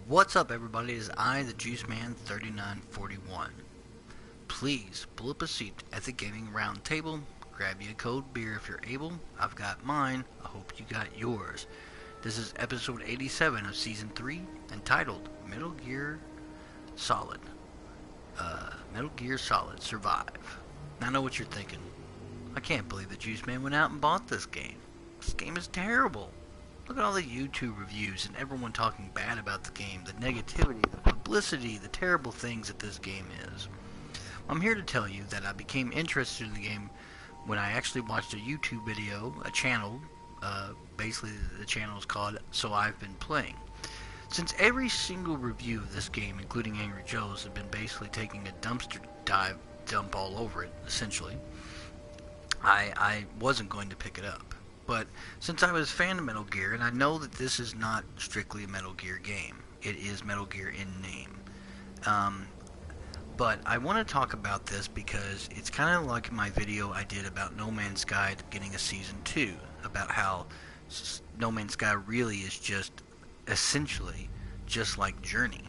What's up, everybody? It is I, the Juice Man 3941. Please pull up a seat at the gaming round table, grab you a cold beer if you're able. I've got mine. I hope you got yours. This is episode 87 of season 3, entitled Metal Gear Solid. Metal Gear Solid Survive. Now I know what you're thinking. I can't believe the Juice Man went out and bought this game. This game is terrible. Look at all the YouTube reviews and everyone talking bad about the game, the negativity, the publicity, the terrible things that this game is. I'm here to tell you that I became interested in the game when I actually watched a YouTube video, a channel, basically the channel is called So I've Been Playing. Since every single review of this game, including Angry Joe's, have been basically taking a dumpster dump all over it, essentially, I wasn't going to pick it up. But since I was a fan of Metal Gear, and I know that this is not strictly a Metal Gear game, it is Metal Gear in name. But I want to talk about this because it's kind of like my video I did about No Man's Sky getting a Season 2, about how No Man's Sky really is just, essentially, just like Journey.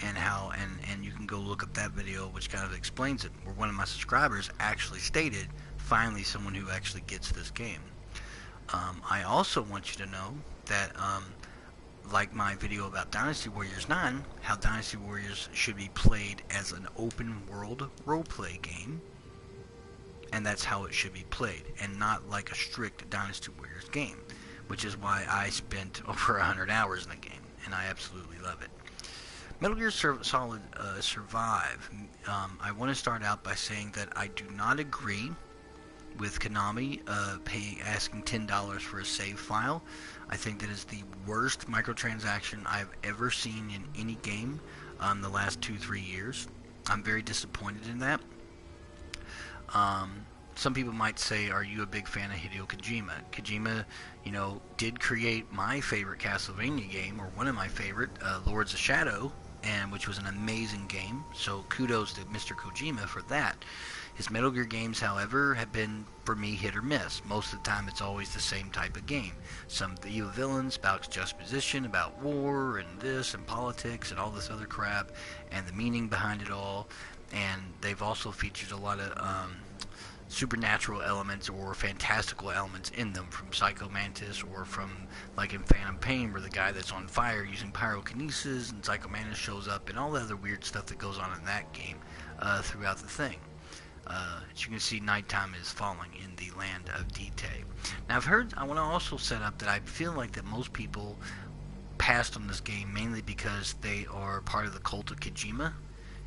And how, and you can go look up that video which kind of explains it, where one of my subscribers actually stated, finally someone who actually gets this game. I also want you to know that, like my video about Dynasty Warriors 9, how Dynasty Warriors should be played as an open world roleplay game, and that's how it should be played, and not like a strict Dynasty Warriors game, which is why I spent over 100 hours in the game, and I absolutely love it. Metal Gear Solid Survive. I want to start out by saying that I do not agree with Konami asking $10 for a save file. I think that is the worst microtransaction I've ever seen in any game the last 2-3 years. I'm very disappointed in that. Some people might say, are you a big fan of Hideo Kojima? Kojima, did create my favorite Castlevania game, or one of my favorite, Lords of Shadow, which was an amazing game, so kudos to Mr. Kojima for that. His Metal Gear games, however, have been, for me, hit or miss. Most of the time, it's always the same type of game. Some of the evil villains, about juxtaposition, about war, and this, and politics, and all this other crap, and the meaning behind it all. And they've also featured a lot of supernatural elements or fantastical elements in them, from Psycho Mantis, or from, like in Phantom Pain, where the guy that's on fire using pyrokinesis, and Psycho Mantis shows up, and all the other weird stuff that goes on in that game throughout the thing. As you can see, nighttime is falling in the land of Dite. Now, I want to also set up that I feel like that most people passed on this game mainly because they are part of the cult of Kojima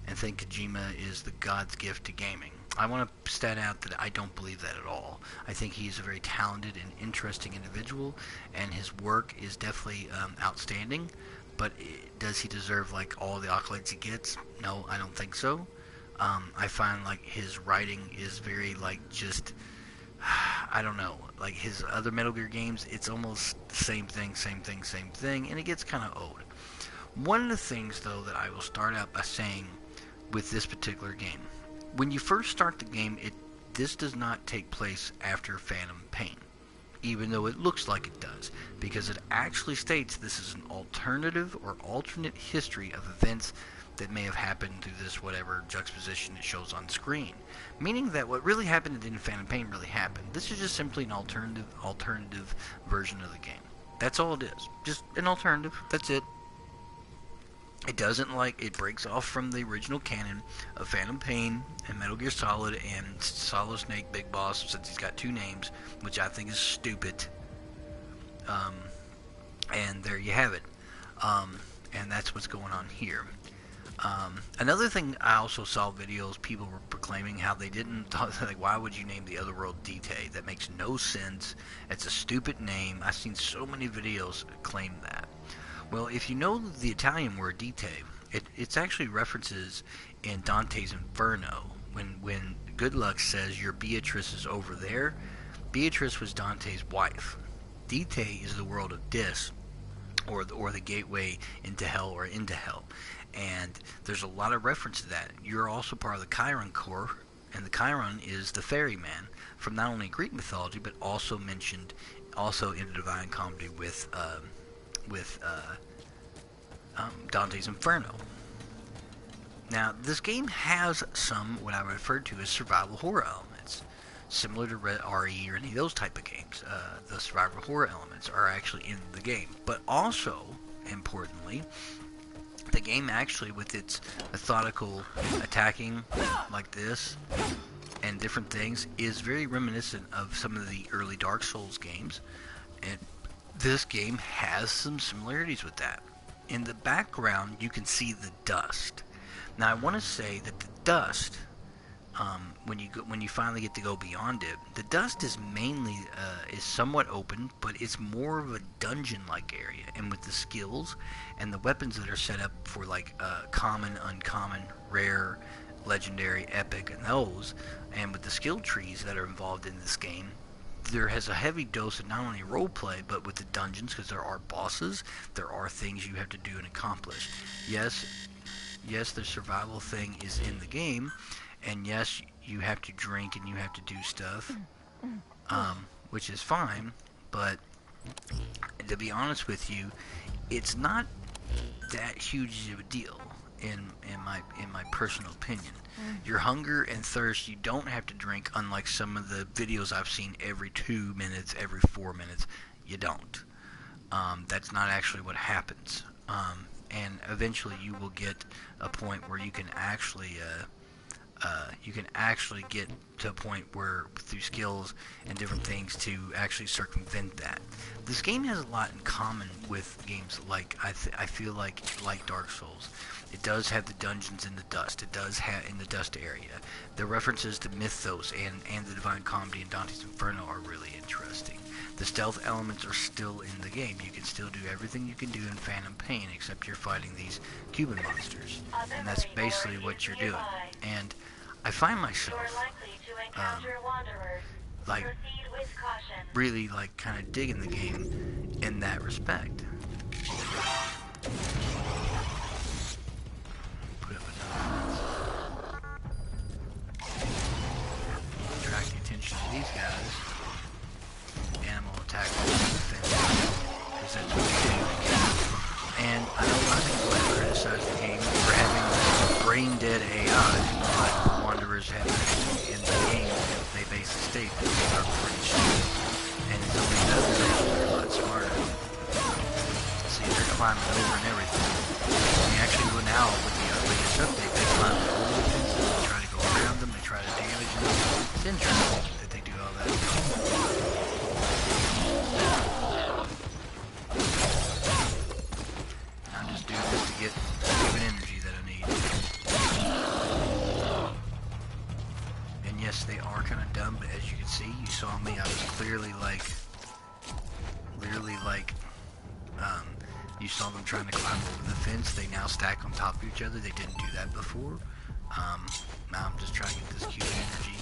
and think Kojima is the God's gift to gaming. I want to stat out that I don't believe that at all. I think he is a very talented and interesting individual, and his work is definitely outstanding, but does he deserve like all the accolades he gets? No, I don't think so. I find like his writing is very like just, I don't know, like his other Metal Gear games, it's almost same thing, and it gets kind of old. One of the things though that I will start out by saying with this particular game, when you first start the game, this does not take place after Phantom Pain, even though it looks like it does, because it actually states this is an alternative or alternate history of events that may have happened through this whatever juxtaposition it shows on screen, meaning that what really happened in Phantom Pain really happened. This is just simply an alternative version of the game. That's all it is, just an alternative. That's it. It doesn't it breaks off from the original canon of Phantom Pain and Metal Gear Solid and Solid Snake Big Boss, since he's got two names, which I think is stupid. And there you have it. And that's what's going on here. Another thing, I also saw videos, people were proclaiming how they didn't, like, why would you name the other world Dite? That makes no sense. It's a stupid name. I've seen so many videos claim that. Well, if you know the Italian word Dite, it's actually references in Dante's Inferno. When Good Luck says your Beatrice is over there, Beatrice was Dante's wife. Dite is the world of Dis, or the gateway into hell or into hell. And there's a lot of reference to that. You're also part of the Chiron Corps, and the Chiron is the ferryman from not only Greek mythology, but also mentioned in the Divine Comedy with Dante's Inferno. Now, this game has some what I would refer to as survival horror elements, similar to RE or any of those type of games. The survival horror elements are actually in the game, but also, importantly, the game actually, with its methodical attacking like this and different things, is very reminiscent of some of the early Dark Souls games, and this game has some similarities with that. In the background, you can see the dust. Now, I want to say that the dust, when you finally get to go beyond it, the dust is mainly is somewhat open, but it's more of a dungeon-like area. And with the skills and the weapons that are set up for like common, uncommon, rare, legendary, epic, and those, and with the skill trees that are involved in this game, there has a heavy dose of not only roleplay, but with the dungeons, because there are bosses, there are things you have to do and accomplish. Yes, the survival thing is in the game, and yes, you have to drink and you have to do stuff, which is fine, but to be honest with you, it's not that huge of a deal in my personal opinion. Your hunger and thirst, you don't have to drink, unlike some of the videos I've seen every 2 minutes, every 4 minutes. You don't. That's not actually what happens. And eventually you will get a point where you can actually get to a point where, through skills and different things, to actually circumvent that. This game has a lot in common with games like, I feel like Dark Souls. It does have the dungeons in the dust. It does have in the dust area. The references to Mythos and the Divine Comedy and Dante's Inferno are really interesting. The stealth elements are still in the game. You can still do everything you can do in Phantom Pain, except you're fighting these Cuban monsters. And that's basically what you're doing. And I find myself like really like kind of digging the game in that respect. Put up another attract the attention of these guys. Animal attack defense, because that's what they do. And I know a lot of people have criticized the game for having brain dead AI, but Wanderers have actually in the game, they basically state that they are pretty stupid. And it's only another reason they're a lot smarter. See, they're climbing over and everything. When you actually go now with the latest update, they climb over the fences, they try to go around them, they try to damage them. It's interesting that they do all that. I'm just doing this to get the energy that I need. And yes, they are kind of dumb, but as you can see, you saw me, I was clearly like, you saw them trying to climb over the fence. They now stack on top of each other. They didn't do that before. Now I'm just trying to get this Cuban energy,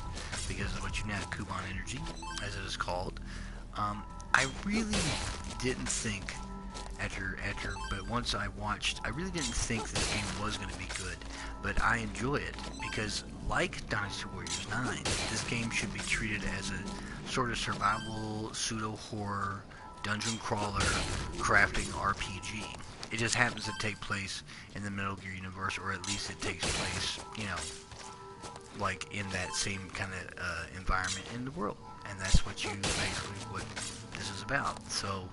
because of what you know, Cuban energy, as it is called. I really didn't think but once I watched, I really didn't think this game was going to be good, but I enjoy it, because like Dynasty Warriors 9, this game should be treated as a sort of survival, pseudo-horror, dungeon crawler, crafting RPG. It just happens to take place in the Metal Gear universe, or at least it takes place, you know, like in that same kind of environment in the world, and that's what this is about. So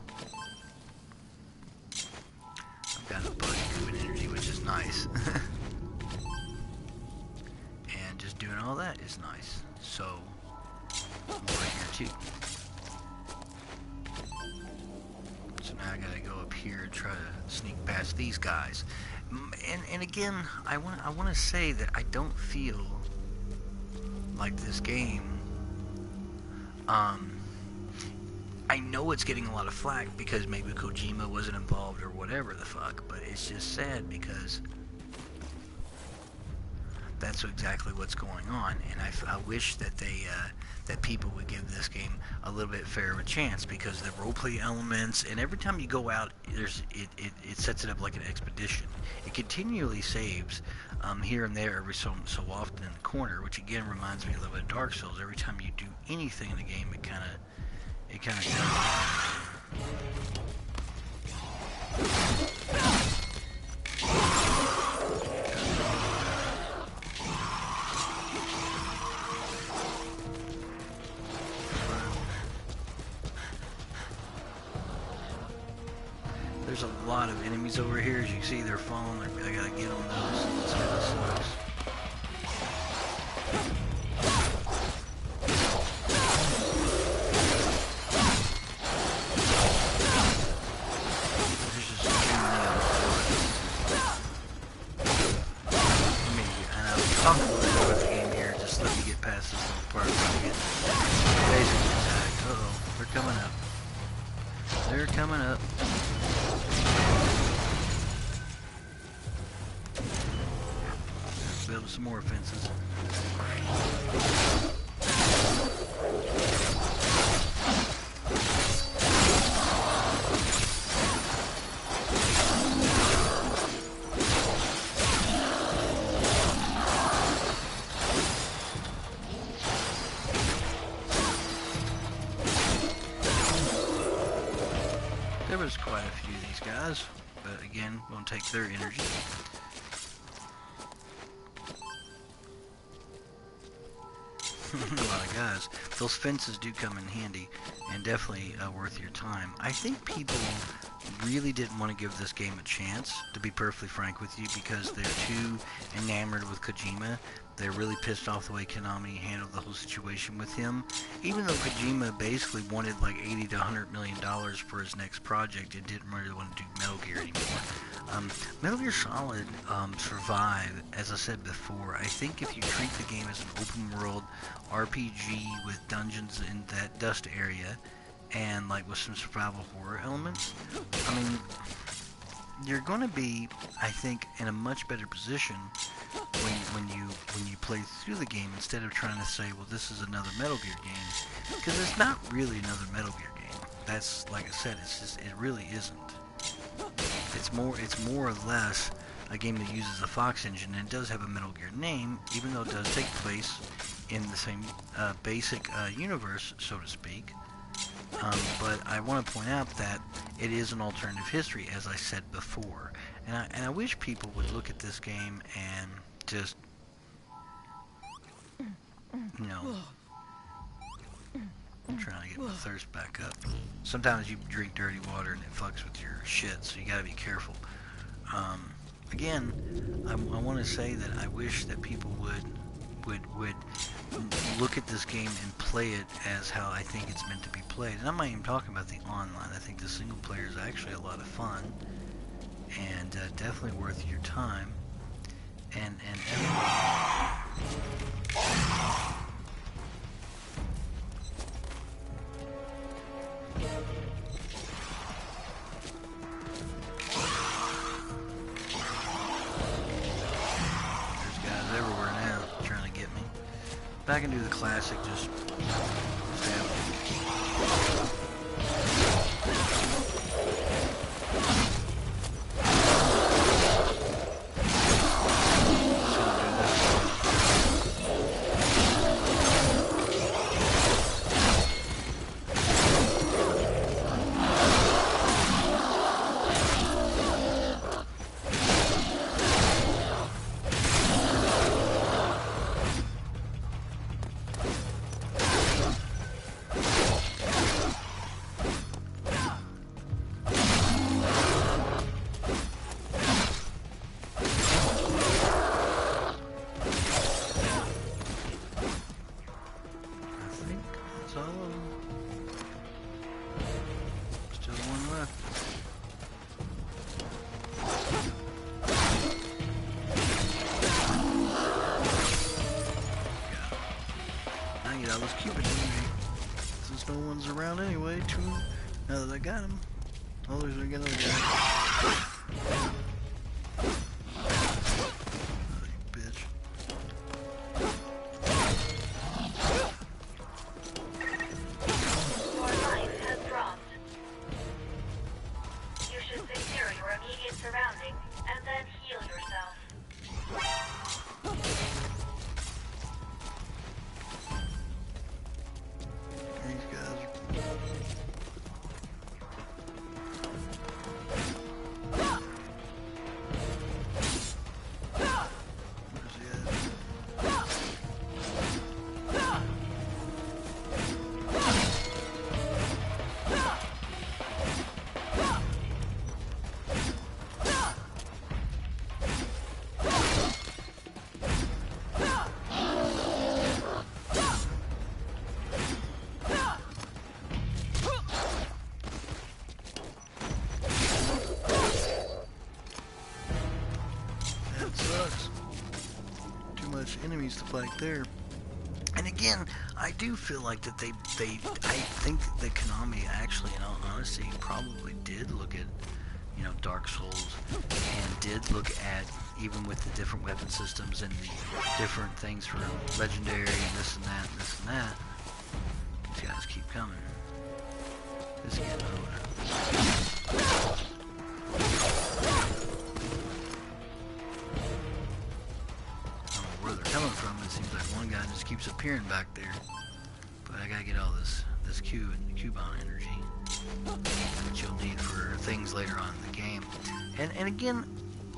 I've got a bunch of Cuban energy, which is nice. And just doing all that is nice. So more here too. So now I gotta go up here and try to sneak past these guys. And again, I want to say that I don't feel like this game. I know it's getting a lot of flack because maybe Kojima wasn't involved or whatever the fuck, but it's just sad because that's exactly what's going on, and I wish that that people would give this game a little bit fairer of a chance, because the roleplay elements, and every time you go out, it sets it up like an expedition. It continually saves here and there every so often in the corner, which again reminds me a little bit of Dark Souls. Every time you do anything in the game, it kind of does. There's a lot of enemies over here. As you can see, they're falling. I gotta get on those. This kind of sucks. There's just too many of them. And I was talking a little bit about the game here. Just let me get past this little part where I get basically attacked. Uh-oh, they're coming up. They're coming up. Build some more fences. There was quite a few of these guys, but again, won't take their energy. A lot of guys. Those fences do come in handy and definitely worth your time. I think people really didn't want to give this game a chance, to be perfectly frank with you, because they're too enamored with Kojima. They're really pissed off the way Konami handled the whole situation with him. Even though Kojima basically wanted like $80 to $100 million for his next project, it didn't really want to do Metal Gear anymore. Metal Gear Solid survived, as I said before. I think if you treat the game as an open world RPG with dungeons in that dust area and like with some survival horror elements, I mean, you're going to be, I think, in a much better position when you play through the game, instead of trying to say, well, this is another Metal Gear game, because it's not really another Metal Gear game. That's, like I said, it really isn't. It's more or less a game that uses the Fox engine, and it does have a Metal Gear name, even though it does take place in the same basic universe, so to speak. But I want to point out that it is an alternative history, as I said before. And I wish people would look at this game and just, you know, I'm trying to get my thirst back up. Sometimes you drink dirty water and it fucks with your shit, so you gotta be careful. Again, I want to say that I wish that people would look at this game and play it as how I think it's meant to be played. And I'm not even talking about the online. I think the single player is actually a lot of fun and definitely worth your time. And I can do the classic, just stab them. Around anyway, now that I got him. Oh, there's another guy. Oh, you bitch. Your life has dropped. You should secure your immediate surroundings and then heal yourself. enemies to fight there. And again, I do feel like that I think that Konami actually, in all honesty, probably did look at, Dark Souls, and did look at, even with the different weapon systems and the different things for legendary and this and that and this and that. These guys keep coming. This is getting older. Where they're coming from, it seems like one guy just keeps appearing back there. But I gotta get all this Cubone energy that you'll need for things later on in the game. And again,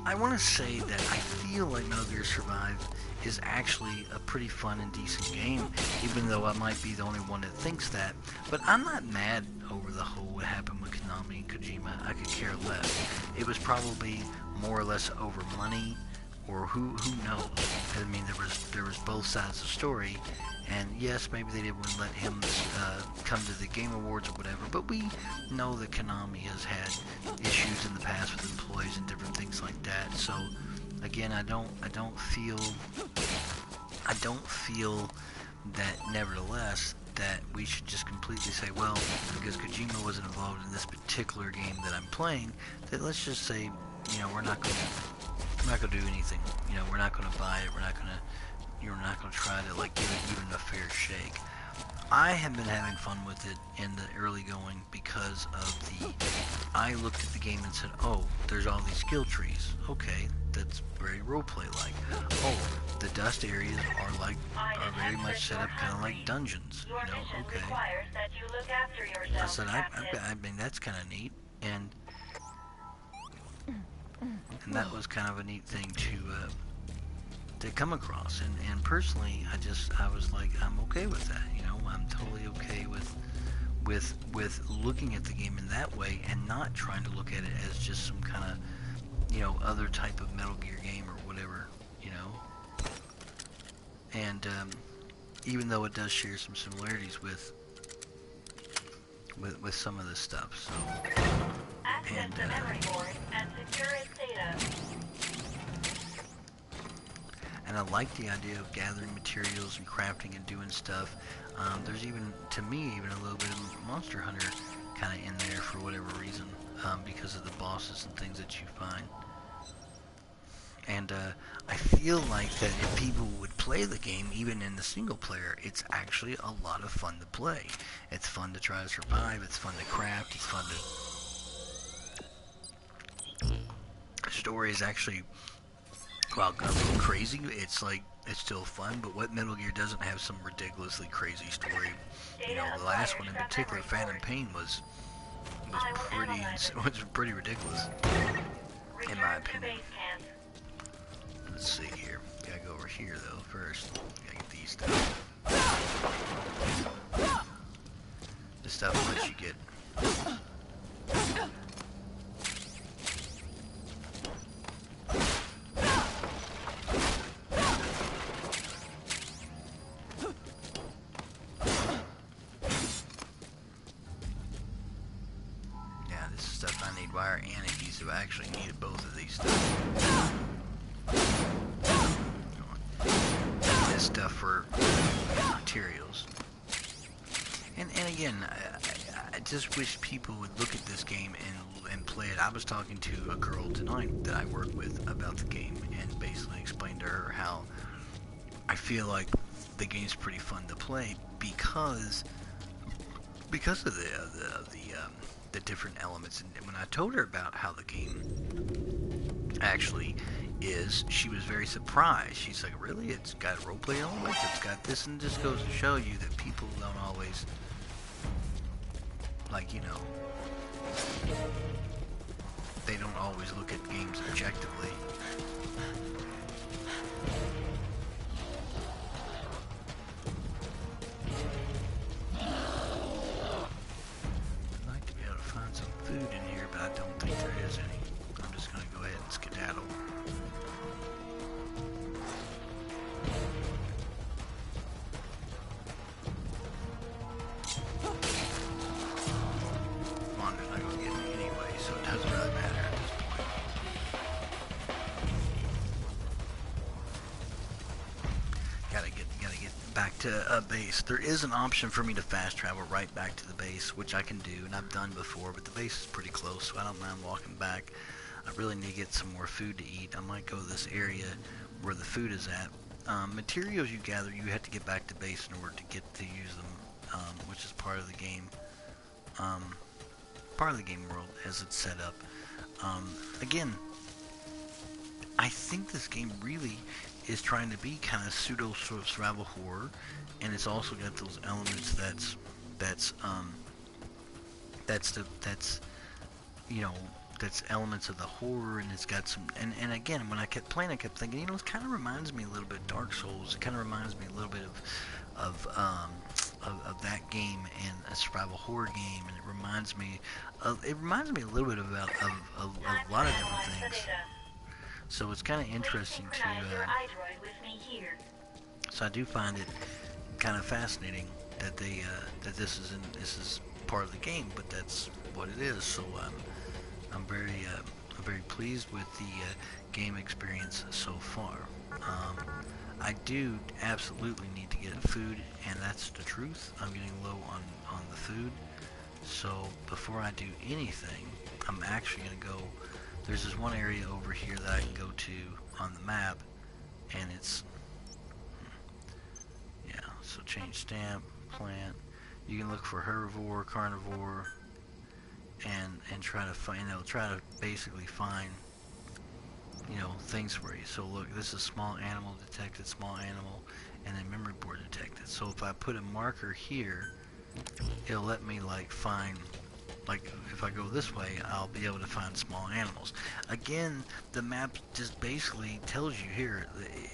I want to say that I feel like Metal Gear Survive is actually a pretty fun and decent game, even though I might be the only one that thinks that. But I'm not mad over the whole what happened with Konami and Kojima. I could care less. It was probably more or less over money, or who knows. I mean, there was both sides of the story, and yes, maybe they didn't let him come to the Game Awards or whatever, but we know that Konami has had issues in the past with employees and different things like that. So again, I don't feel that, nevertheless, that we should just completely say, well, because Kojima wasn't involved in this particular game that I'm playing, that let's just say, we're not going to do anything. We're not going to buy it. We're not going to try to like give it even a fair shake. I have been having fun with it in the early going because of I looked at the game and said, oh, there's all these skill trees. Okay, that's very roleplay like. Oh, the dust areas are very much set up kind of like dungeons. Okay. I said, I mean, that's kind of neat, and that was kind of a neat thing to come across. And personally, I was like, I'm okay with that. I'm totally okay with looking at the game in that way and not trying to look at it as just some kind of other type of Metal Gear game or whatever. And even though it does share some similarities with some of this stuff, so. Access the memory board and secure its data. And I like the idea of gathering materials and crafting and doing stuff. There's even, to me, even a little bit of Monster Hunter kind of in there for whatever reason, because of the bosses and things that you find. And I feel like that if people would play the game, even in the single player, it's actually a lot of fun to play. It's fun to try to survive, it's fun to craft, it's fun to... The story is actually, well, a little crazy. It's still fun, but what Metal Gear doesn't have some ridiculously crazy story? The last one in particular, Phantom Pain, was pretty ridiculous, in my opinion. Let's see here. Gotta go over here though first. Gotta get these stuff. This stuff lets you get. Yeah, this is stuff I need wire and adhesive. I actually needed both of these stuff. This stuff for materials. And again, I just wish people would look at this game and play it. I was talking to a girl tonight that I work with about the game and basically explained to her how I feel like the game's pretty fun to play because of the different elements. And when I told her about how the game actually is, she was very surprised. She's like, really? It's got roleplay elements? It's got this? And just goes to show you that people don't always, they don't always look at games objectively. I'd like to be able to find some food in here, but I don't think there is any. I'm just going to go ahead and skedaddle. Wander's not going to get me anyway, so it doesn't really matter at this point. to a base. There is an option for me to fast travel right back to the base, which I can do, and I've done before, but the base is pretty close, so I don't mind walking back. I really need to get some more food to eat. I might go to this area where the food is at. Materials you gather, you have to get back to base in order to get to use them, which is part of the game. Part of the game world as it's set up. Again, I think this game really is trying to be kind of pseudo sort of survival horror, and it's also got those elements that's you know, that's elements of the horror, and it's got some, and again, when I kept playing, I kept thinking, you know, it kind of reminds me a little bit of Dark Souls. It kind of reminds me a little bit of that game and a survival horror game, and it reminds me a little bit about of a lot of different things. So it's kind of interesting so I do find it kind of fascinating that that this is part of the game, but that's what it is. So I'm very pleased with the game experience so far. I do absolutely need to get food, and that's the truth. I'm getting low on the food. So before I do anything, I'm actually going to go, there's this one area over here that I can go to on the map, and it's, yeah, so change stamp, plant. You can look for herbivore, carnivore, and try to find, try to basically find, things for you. So look, this is small animal detected, small animal, and then memory board detected. So if I put a marker here, it'll let me find, if I go this way, I'll be able to find small animals. Again, the map just basically tells you here,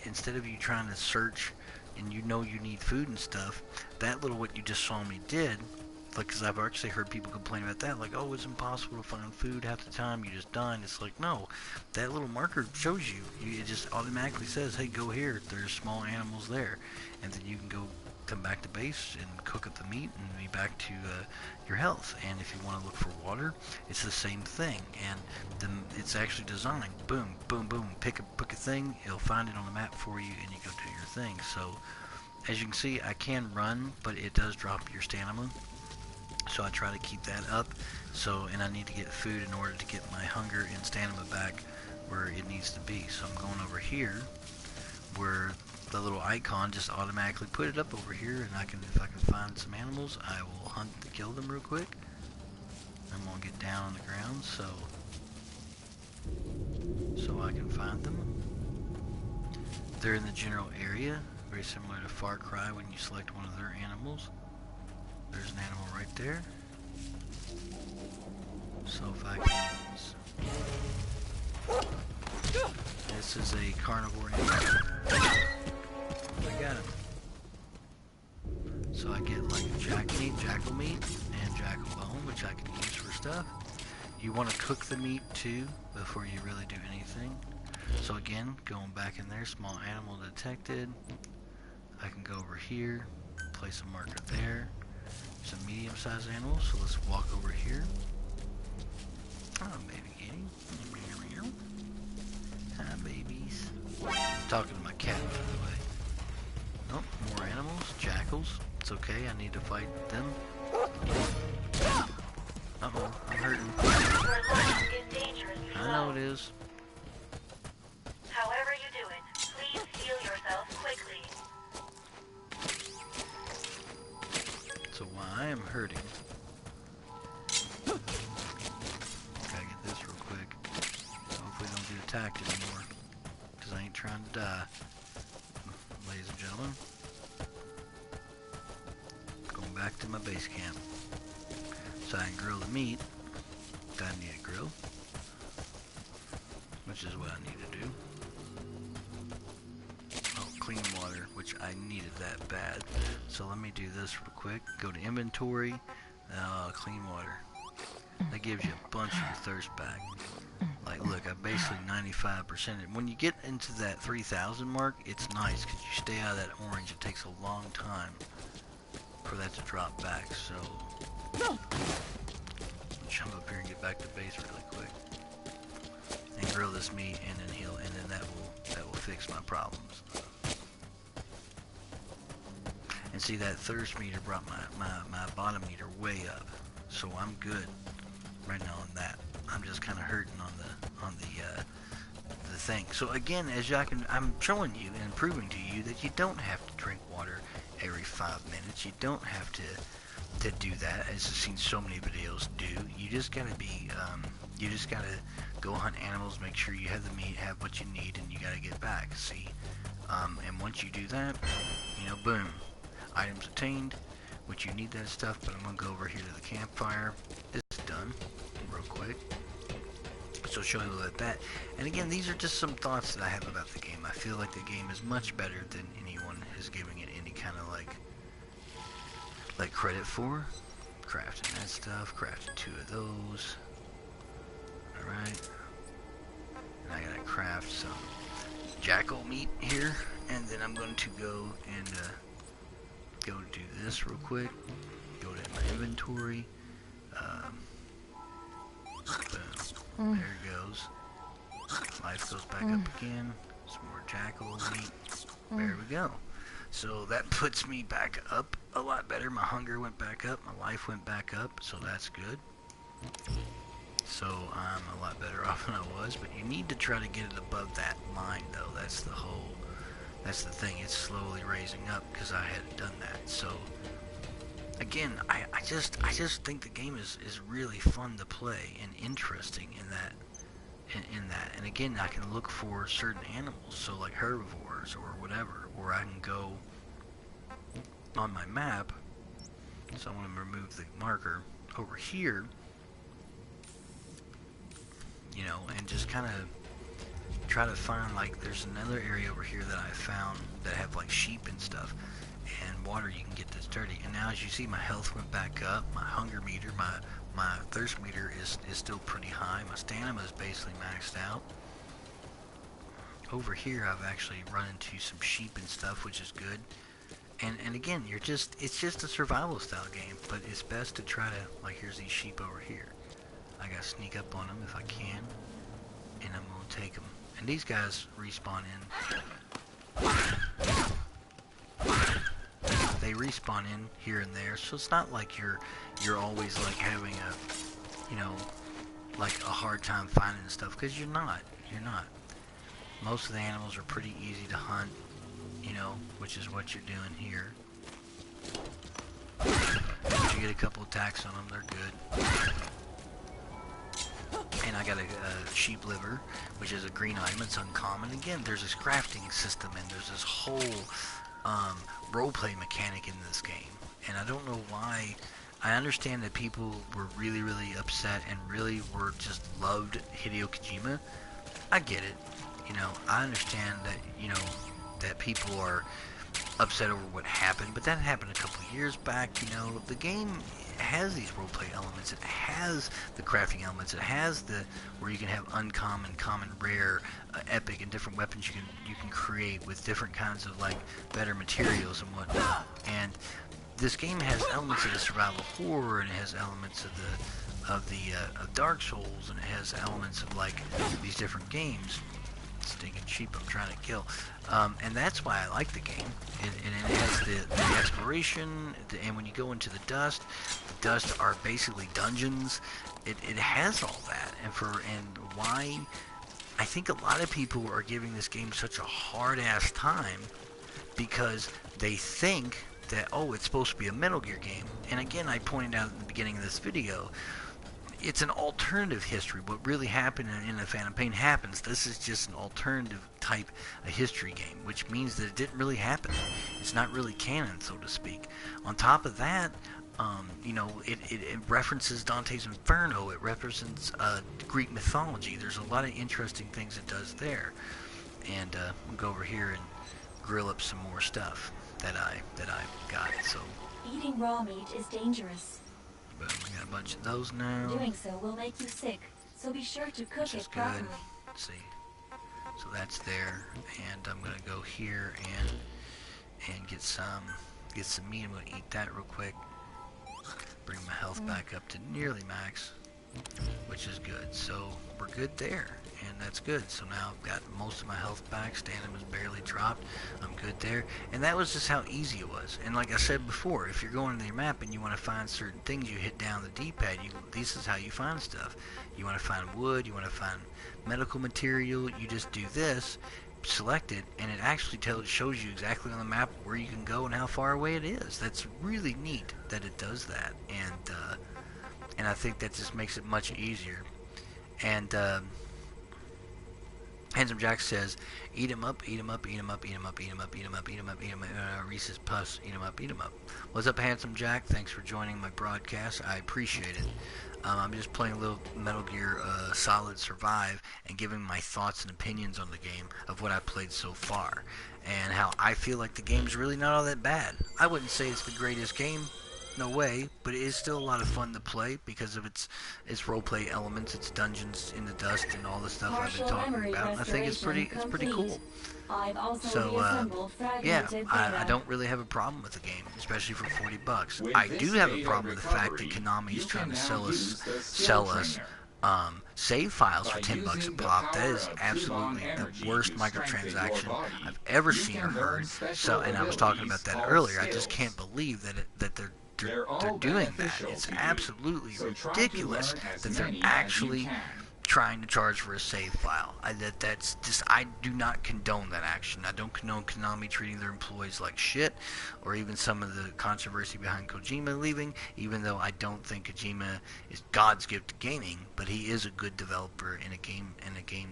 instead of you trying to search and you need food and stuff, that little what you just saw me did, because I've actually heard people complain about that, oh, it's impossible to find food half the time, you just die. And it's no, that little marker shows you, it just automatically says, hey, go here, there's small animals there, and then you can come back to base and cook up the meat and be back to your health. And if you want to look for water, it's the same thing, and it's actually designed, boom, boom, boom, pick a thing, it'll find it on the map for you, and you go do your thing. So as you can see, I can run, but it does drop your stamina, so I try to keep that up. So, and I need to get food in order to get my hunger and stamina back where it needs to be. So I'm going over here where the little icon just automatically put it up over here, and if I can find some animals, I will hunt to kill them real quick. I'm gonna get down on the ground so I can find them. They're in the general area, very similar to Far Cry when you select one of their animals. There's an animal right there. So if I can, this is a carnivore animal. I got him. So I get jackal meat, and jackal bone, which I can use for stuff. You want to cook the meat too before you really do anything. So again, going back in there, small animal detected. I can go over here, place a marker there. Some medium-sized animals, so let's walk over here. Oh, baby kitty. Hi, babies. I'm talking to my cat, by the way. Oh, more animals, jackals. It's okay, I need to fight them. Uh-oh, I'm hurting. I know it is. However you do it, please heal yourself quickly. So while I am hurting, gotta get this real quick. Hopefully don't get attacked anymore, because I ain't trying to die. Ladies and gentlemen, going back to my base camp, so I can grill the meat that I need to grill, which is what I need to do. Oh, clean water, which I needed that bad. So let me do this real quick. Go to inventory, clean water. That gives you a bunch of your thirst back. Look, I basically 95%. When you get into that 3,000 mark, it's nice because you stay out of that orange. It takes a long time for that to drop back. So jump up here and get back to base really quick, and grill this meat, and then heal, and then that will fix my problems. And see, that thirst meter brought my bottom meter way up. So I'm good right now on that. I'm just kind of hurting on the thing. So again, I'm showing you and proving to you that you don't have to drink water every 5 minutes. You don't have to do that, as I've seen so many videos do. You just gotta you just gotta go hunt animals, make sure you have the meat, have what you need, and you gotta get back. See, and once you do that, boom, items attained. Which you need that stuff, but I'm gonna go over here to the campfire. This is done, real quick. So show you that. And again, these are just some thoughts that I have about the game. I feel like the game is much better than anyone is giving it any kind of like credit for. Crafting that stuff, crafting 2 of those. Alright. And I gotta craft some jackal meat here, and then I'm going to go and go do this real quick. Go to my inventory. Boom. There it goes. Life goes back up again. Some more jackal meat. There we go. So that puts me back up a lot better. My hunger went back up. My life went back up. So that's good. So I'm a lot better off than I was. But you need to try to get it above that line, though. That's the thing. It's slowly raising up because I hadn't done that. So again, I just think the game is really fun to play and interesting in that. And again, I can look for certain animals, so like herbivores or whatever, or I can go on my map. So I want to remove the marker over here, and just kind of try to find, like, there's another area over here that I found that have like sheep and stuff, and water you can get that's dirty. And now as you see, my health went back up, my hunger meter, my thirst meter is still pretty high, my stamina is basically maxed out. Over here I've actually run into some sheep and stuff, which is good. And again, it's just a survival style game, but it's best to try to, like, here's these sheep over here. I gotta sneak up on them if I can, and I'm gonna take them. And these guys respawn in. They respawn in here and there, so it's not like you're always like having like a hard time finding stuff, because you're not. Most of the animals are pretty easy to hunt, which is what you're doing here. Once you get a couple attacks on them, they're good. And I got a sheep liver, which is a green item. It's uncommon. Again, there's this crafting system, and there's this whole roleplay mechanic in this game. And I don't know why. I understand that people were really, really upset and really were just loved Hideo Kojima. I get it. I understand that, that people are upset over what happened, but that happened a couple of years back. The game has these roleplay elements. It has the crafting elements. It has where you can have uncommon, common, rare, epic, and different weapons you can create with different kinds of, like, better materials and whatnot. And this game has elements of the survival horror, and it has elements of Dark Souls, and it has elements of, like, these different games. Stinking sheep I'm trying to kill. And that's why I like the game. And it has the exploration, and when you go into the dust are basically dungeons. It has all that. And why I think a lot of people are giving this game such a hard-ass time, because they think that, oh, it's supposed to be a Metal Gear game. And again, I pointed out at the beginning of this video, it's an alternative history. What really happened in The Phantom Pain happens. This is just an alternative type of history game, which means that it didn't really happen. It's not really canon, so to speak. On top of that, it references Dante's Inferno. It represents Greek mythology. There's a lot of interesting things it does there. And we'll go over here and grill up some more stuff that I got. So eating raw meat is dangerous. Boom, we got a bunch of those now. Doing so will make you sick, so be sure to cook it properly. Let's see. So that's there, and I'm gonna go here and get some meat. I'm gonna eat that real quick. Bring my health back up to nearly max, which is good. So we're good there. and that's good. So now I've got most of my health back. Stamina's barely dropped. I'm good there. And that was just how easy it was. And like I said before, if you're going to your map and you want to find certain things, you hit down the D-pad. This is how you find stuff. You want to find wood, you want to find medical material, you just do this, select it, and it actually shows you exactly on the map where you can go and how far away it is. That's really neat that it does that, and I think that just makes it much easier. And Handsome Jack says, eat 'em up, eat 'em up, eat 'em up, eat 'em up, eat 'em up, eat 'em up, eat 'em up, eat 'em up, Reese's Puffs, eat 'em up, eat 'em up. What's up, Handsome Jack? Thanks for joining my broadcast. I appreciate it. I'm just playing a little Metal Gear Solid Survive and giving my thoughts and opinions on the game of what I've played so far and how I feel like the game's really not all that bad. I wouldn't say it's the greatest game, no way, but it is still a lot of fun to play because of its roleplay elements, its dungeons in the dust, and all the stuff I've been talking about. And I think it's pretty cool. I've also So yeah, fragmented I data. don't really have a problem with the game, especially for $40. I do have a problem with the fact that Konami is trying to sell us save files for $10 a pop. That is absolutely the worst microtransaction I've ever seen or heard. So, and I was talking about that earlier. I just can't believe that they're doing that. It's absolutely ridiculous that they're actually trying to charge for a save file. I do not condone that action. I don't condone Konami treating their employees like shit, or even some of the controversy behind Kojima leaving, even though I don't think Kojima is God's gift to gaming, but he is a good developer and a game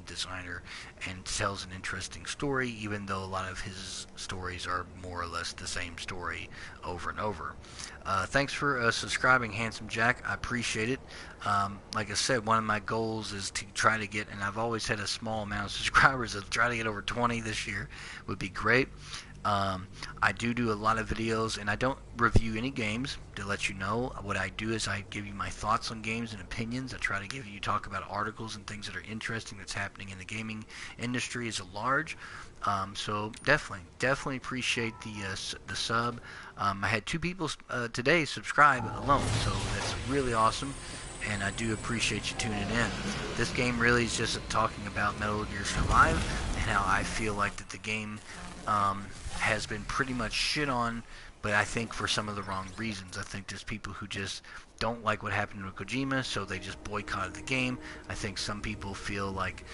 designer and tells an interesting story, even though a lot of his stories are more or less the same story over and over. Thanks for subscribing, Handsome Jack. I appreciate it. Like I said, one of my goals is to try to get, and I've always had a small amount of subscribers, to try to get over 20 this year would be great. I do a lot of videos, and I don't review any games, to let you know. What I do is I give you my thoughts on games and opinions. I try to talk about articles and things that are interesting that's happening in the gaming industry as a large. So definitely appreciate the sub. I had 2 people today subscribe alone, so that's really awesome, and I do appreciate you tuning in. This game really is just talking about Metal Gear Survive and how I feel like that the game has been pretty much shit on, but I think for some of the wrong reasons. I think there's people who just don't like what happened with Kojima, so they just boycotted the game. I think some people feel like,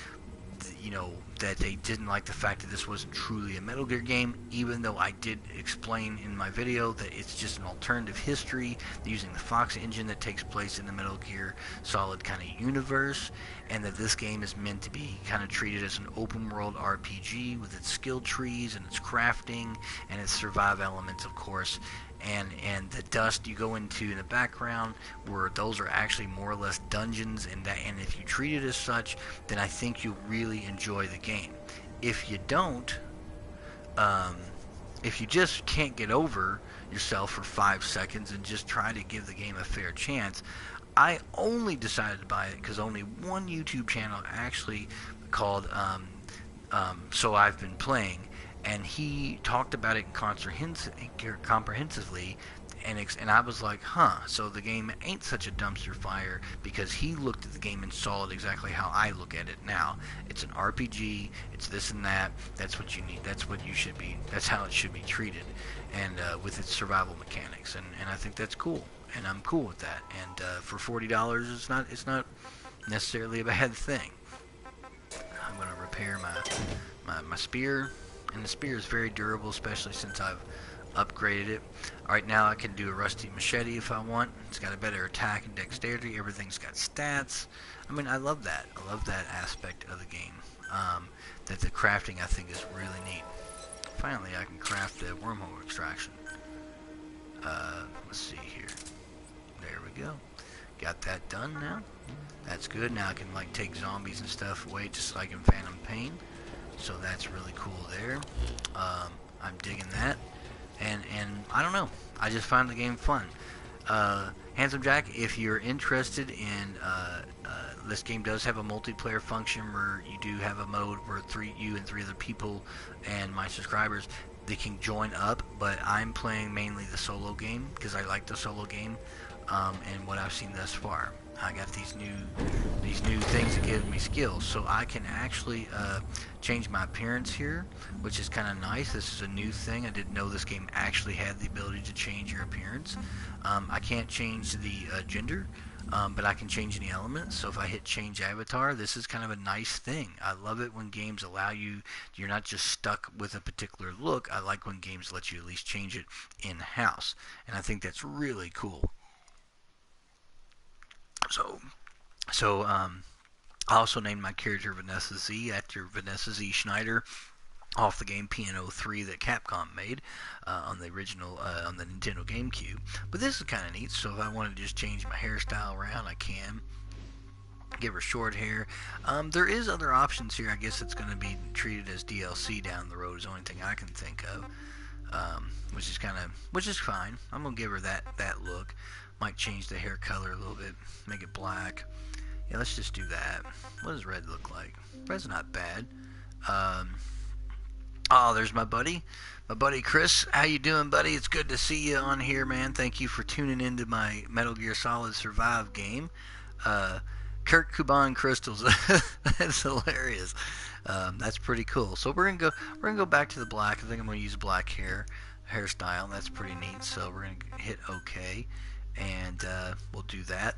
that they didn't like the fact that this wasn't truly a Metal Gear game, even though I did explain in my video that it's just an alternative history using the Fox engine that takes place in the Metal Gear Solid kind of universe, and that this game is meant to be kind of treated as an open world RPG with its skill trees and its crafting and its survive elements, of course. And the dust you go into in the background, where those are actually more or less dungeons, and if you treat it as such, then I think you'll really enjoy the game. If you don't, if you just can't get over yourself for 5 seconds and just try to give the game a fair chance, I only decided to buy it because only one YouTube channel actually called So I've Been Playing, and he talked about it comprehensively, and I was like, so the game ain't such a dumpster fire, because he looked at the game and saw it exactly how I look at it now. It's an RPG, it's this and that, that's what you need, that's what you should be, that's how it should be treated, and with its survival mechanics, and I think that's cool, and I'm cool with that, and for $40, it's not necessarily a bad thing. I'm going to repair my spear. And the spear is very durable, especially since I've upgraded it. Alright, now I can do a rusty machete if I want. It's got a better attack and dexterity. Everything's got stats. I mean, I love that. I love that aspect of the game. That the crafting, I think, is really neat. Finally, I can craft the wormhole extraction. Let's see here. There we go. Got that done now. That's good. Now I can, take zombies and stuff away just like in Phantom Pain. So that's really cool there. I'm digging that, and I don't know, I just find the game fun. Handsome Jack, if you're interested in this game does have a multiplayer function where you do have a mode where you and 3 other people and my subscribers, they can join up, but I'm playing mainly the solo game because I like the solo game, and what I've seen thus far. I got these new things that give me skills, so I can actually change my appearance here, which is kind of nice. This is a new thing. I didn't know this game actually had the ability to change your appearance. I can't change the gender, but I can change any elements. So if I hit change avatar, this is kind of a nice thing. I love it when games allow you, you're not just stuck with a particular look. I like when games let you at least change it in-house, and I think that's really cool. So, so I also named my character Vanessa Z after Vanessa Z. Schneider off the game PNO3 that Capcom made on the original on the Nintendo GameCube. But this is kind of neat. So if I want to just change my hairstyle around, I can. Give her short hair. There is other options here. I guess it's going to be treated as DLC down the road. Is the only thing I can think of. Which is fine. I'm gonna give her that look. Might change the hair color a little bit, make it black. Yeah, let's just do that. What does red look like? Red's not bad. Oh, there's my buddy Chris. How you doing, buddy? It's good to see you on here, man. Thank you for tuning into my Metal Gear Solid Survive game. Kurt Kuban crystals. That's hilarious. That's pretty cool. So we're gonna go back to the black. I think I'm gonna use black hairstyle. That's pretty neat. So we're gonna hit OK, and we'll do that.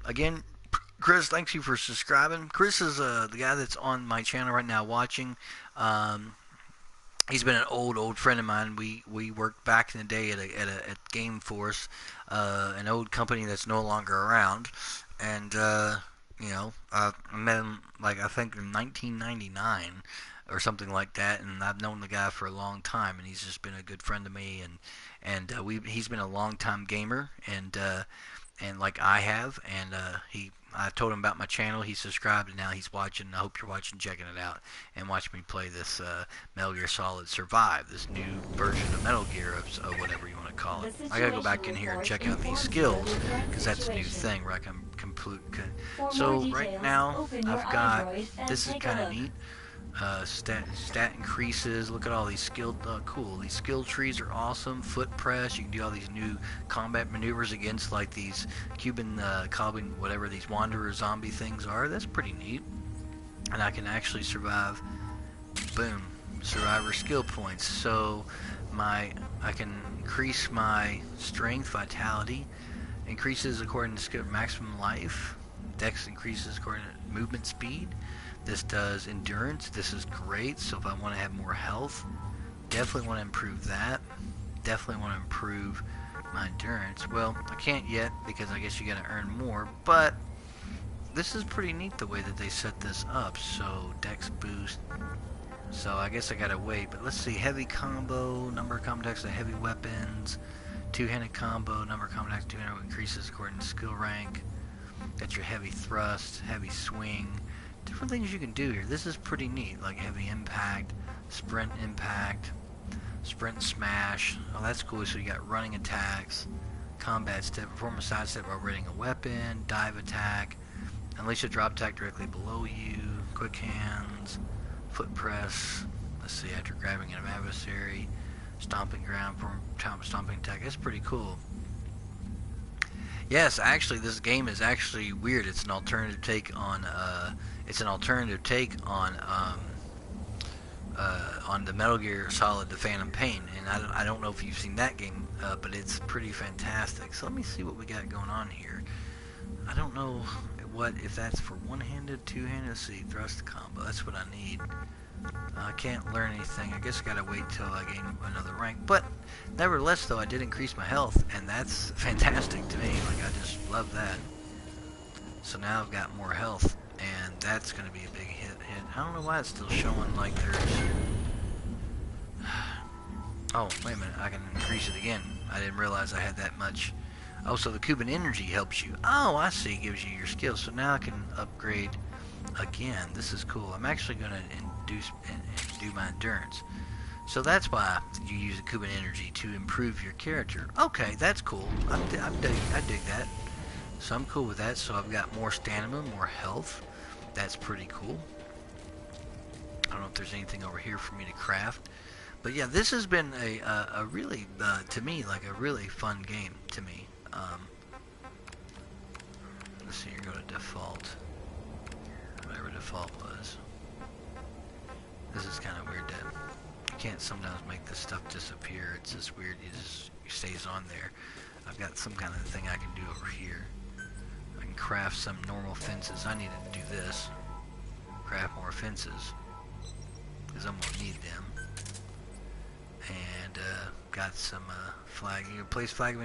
Again, Chris, thanks you for subscribing. Chris is the guy that's on my channel right now watching. He's been an old friend of mine. We worked back in the day at Game Force, an old company that's no longer around. And I met him I think in 1999 or something like that, and I've known the guy for a long time, and he's just been a good friend to me, and he's been a long time gamer, and like I have, and I told him about my channel. He subscribed, and now he's watching. I hope you're watching, checking it out, and watch me play this Metal Gear Solid Survive, this new version of Metal Gear, of whatever you want to call it. I gotta go back in here and check out these skills, because that's a new thing where I can complete. So right now, I've got, this is kind of neat. Stat increases. Look at all these skill, cool. These skill trees are awesome. Foot press. You can do all these new combat maneuvers against like these Cuban, whatever these wanderer zombie things are. That's pretty neat. And I can actually survive. Boom, survivor skill points. So I can increase my strength, vitality. Increases according to skill, maximum life. Dex increases according to movement speed. This does endurance. This is great. So if I want to have more health, definitely want to improve that. Definitely want to improve my endurance. Well, I can't yet because I guess you got to earn more. But this is pretty neat the way that they set this up. So dex boost. So I guess I got to wait. But let's see. Heavy combo. Number of combo attacks of heavy weapons. Two-handed combo. Number of combo attacks two-handed increases according to skill rank. Got your heavy thrust. Heavy swing. Different things you can do here. This is pretty neat, like heavy impact, sprint smash. Oh, that's cool. So you got running attacks, combat step, perform a side step while raiding a weapon, dive attack, unleash a drop attack directly below you, quick hands, foot press. Let's see, after grabbing an adversary, stomping ground, perform stomping attack. That's pretty cool. Yes, actually, this game is actually weird. It's an alternative take on on the Metal Gear Solid: The Phantom Pain, and I don't know if you've seen that game, but it's pretty fantastic. So let me see what we got going on here. I don't know if that's for one-handed, two-handed. Let's see, thrust combo. That's what I need. I can't learn anything. I guess I gotta wait till I gain another rank. But nevertheless, though, I did increase my health, and that's fantastic to me. Like, I just love that. So now I've got more health, and that's gonna be a big hit. I don't know why it's still showing like there's. Oh, wait a minute. I can increase it again. I didn't realize I had that much. Oh, so the Cuban energy helps you. Oh, I see. It gives you your skills. So now I can upgrade again. This is cool. I'm actually going to do my endurance. So that's why you use the Cuban energy to improve your character. Okay, that's cool. I dig that. So I'm cool with that. So I've got more stamina, more health. That's pretty cool. I don't know if there's anything over here for me to craft. But yeah, this has been a really, to me, like a really fun game to me. let's see, go to default. Whatever default was. This is kind of weird that you can't sometimes make this stuff disappear. It's just weird. It stays on there. I've got some kind of thing I can do over here. I can craft some normal fences. I need to do this. Craft more fences. Because I'm going to need them. And got some flag. You can place flag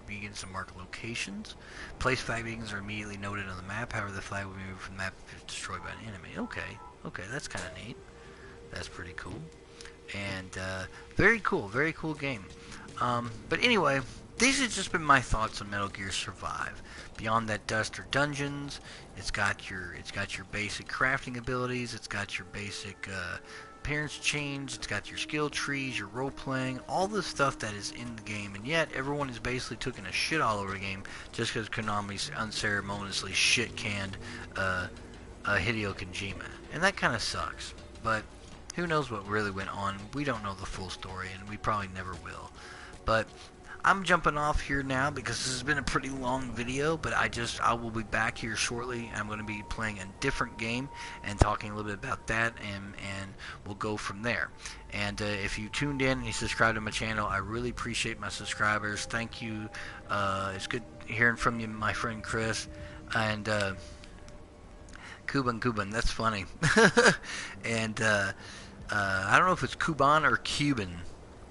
beacons to mark locations. Place flag beacons are immediately noted on the map. However, the flag will be moved from the map if it's destroyed by an enemy. Okay, that's kind of neat. That's pretty cool. And very cool game. But anyway, these have just been my thoughts on Metal Gear Survive. Beyond that dust or dungeons, it's got your basic crafting abilities. It's got your basic appearance change. It's got your skill trees, your role playing, all the stuff that is in the game. And yet everyone is basically taking a shit all over the game just because Konami's unceremoniously shit canned Hideo Kojima, and that kind of sucks. But who knows what really went on? We don't know the full story, and we probably never will. But I'm jumping off here now because this has been a pretty long video, but I will be back here shortly. I'm going to be playing a different game and talking a little bit about that, and we'll go from there. And if you tuned in and you subscribed to my channel, I really appreciate my subscribers. Thank you. It's good hearing from you, my friend Chris. And Kuban, that's funny. And I don't know if it's Kuban or Cuban,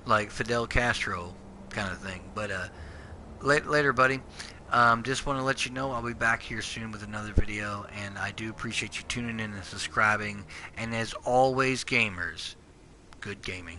like Fidel Castro kind of thing. But later, buddy. Just want to let you know I'll be back here soon with another video, and I do appreciate you tuning in and subscribing. And as always, gamers, good gaming.